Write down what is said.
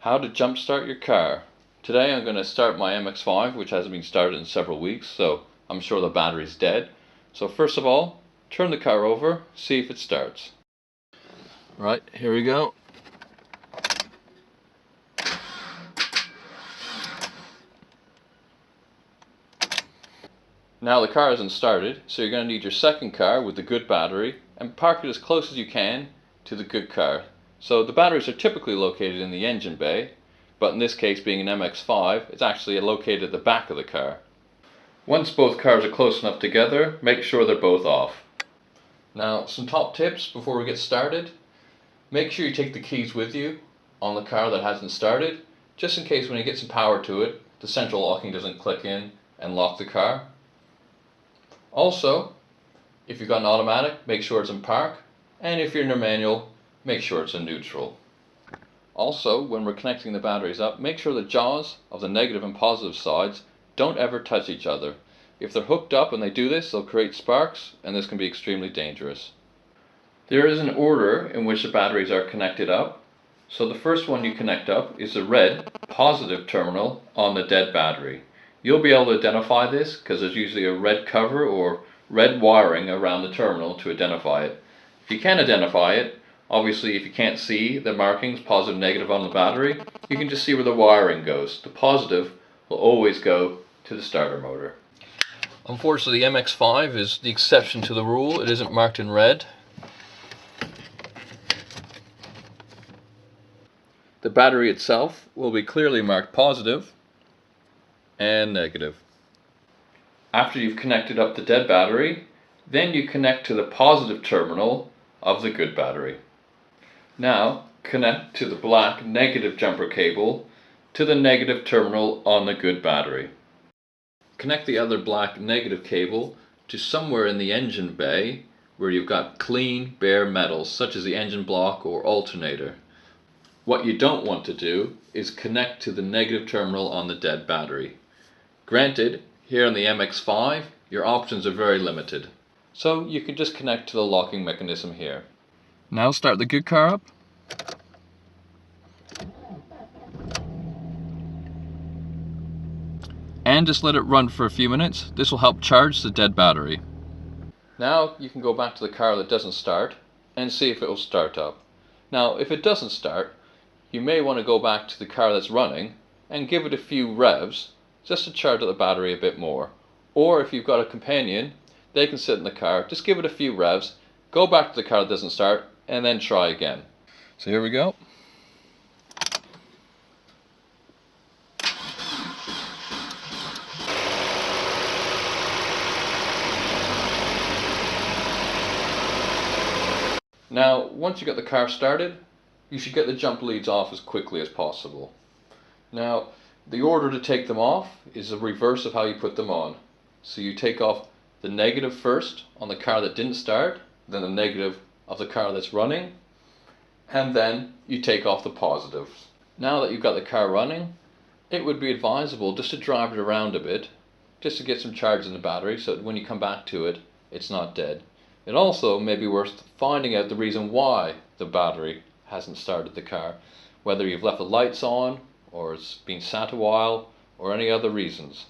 How to jumpstart your car. Today I'm going to start my MX-5, which hasn't been started in several weeks, so I'm sure the battery's dead. So first of all, turn the car over, see if it starts. Right, here we go. Now the car isn't started, so you're going to need your second car with the good battery and park it as close as you can to the good car. So the batteries are typically located in the engine bay, but in this case, being an MX-5, it's actually located at the back of the car. Once both cars are close enough together, make sure they're both off. Now, some top tips before we get started. Make sure you take the keys with you on the car that hasn't started, just in case when you get some power to it, the central locking doesn't click in and lock the car. Also, if you've got an automatic, make sure it's in park, and if you're in a manual, make sure it's in neutral. Also, when we're connecting the batteries up, make sure the jaws of the negative and positive sides don't ever touch each other. If they're hooked up and they do this, they'll create sparks, and this can be extremely dangerous. There is an order in which the batteries are connected up. So the first one you connect up is the red positive terminal on the dead battery. You'll be able to identify this because there's usually a red cover or red wiring around the terminal to identify it. If you can identify it, obviously if you can't see the markings, positive, negative on the battery, you can just see where the wiring goes. The positive will always go to the starter motor. Unfortunately, the MX-5 is the exception to the rule. It isn't marked in red. The battery itself will be clearly marked positive and negative. After you've connected up the dead battery, then you connect to the positive terminal of the good battery. Now connect to the black negative jumper cable to the negative terminal on the good battery. Connect the other black negative cable to somewhere in the engine bay where you've got clean bare metals such as the engine block or alternator. What you don't want to do is connect to the negative terminal on the dead battery. Granted, here on the MX-5, your options are very limited. So you can just connect to the locking mechanism here. Now start the good car up. And just let it run for a few minutes. This will help charge the dead battery. Now you can go back to the car that doesn't start and see if it will start up. Now if it doesn't start, you may want to go back to the car that's running and give it a few revs just to charge up the battery a bit more. Or if you've got a companion, they can sit in the car, just give it a few revs, go back to the car that doesn't start, and then try again. So here we go. Now, once you get the car started, you should get the jump leads off as quickly as possible. Now, the order to take them off is the reverse of how you put them on. So you take off the negative first on the car that didn't start, then the negative of the car that's running, and then you take off the positives. Now that you've got the car running, it would be advisable just to drive it around a bit, just to get some charge in the battery so that when you come back to it, it's not dead. It also may be worth finding out the reason why the battery hasn't started the car, whether you've left the lights on, or it's been sat a while, or any other reasons.